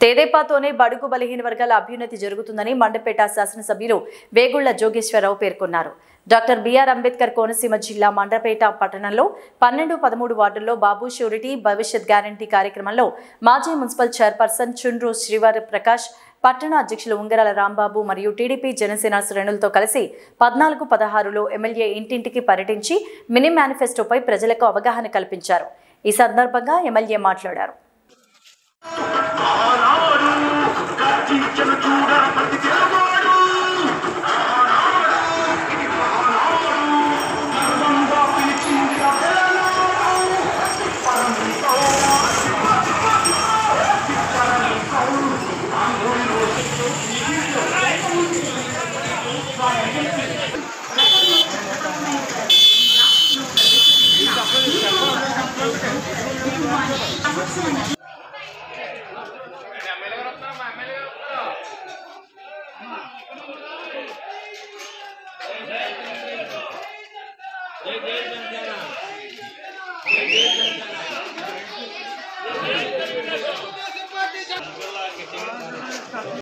తెదేపాతోనే బడుగు బలహీన వర్గాల అభ్యున్నతి జరుగుతుందని మండపేట శాసనసభ్యులు వేగుళ్ల జోగేశ్వరరావు పేర్కొన్నారు. డాక్టర్ బిఆర్ అంబేద్కర్ కోనసీమ జిల్లా మండపేట పట్టణంలో 12, 13 వార్డుల్లో బాబు షూరిటీ భవిష్యత్ గ్యారంటీ కార్యక్రమంలో మాజీ మున్సిపల్ చైర్పర్సన్ చుండ్రు శ్రీవారి ప్రకాష్, పట్టణ అధ్యక్షులు ఉంగరాల రాంబాబు మరియు టీడీపీ జనసేన శ్రేణులతో కలిసి 14, 16లో ఎమ్మెల్యే ఇంటింటికి పర్యటించి మినీ మేనిఫెస్టోపై ప్రజలకు అవగాహన కల్పించారు. ఈ సందర్భంగా ఎమ్మెల్యే మాట్లాడారు. జై జై జనసేన.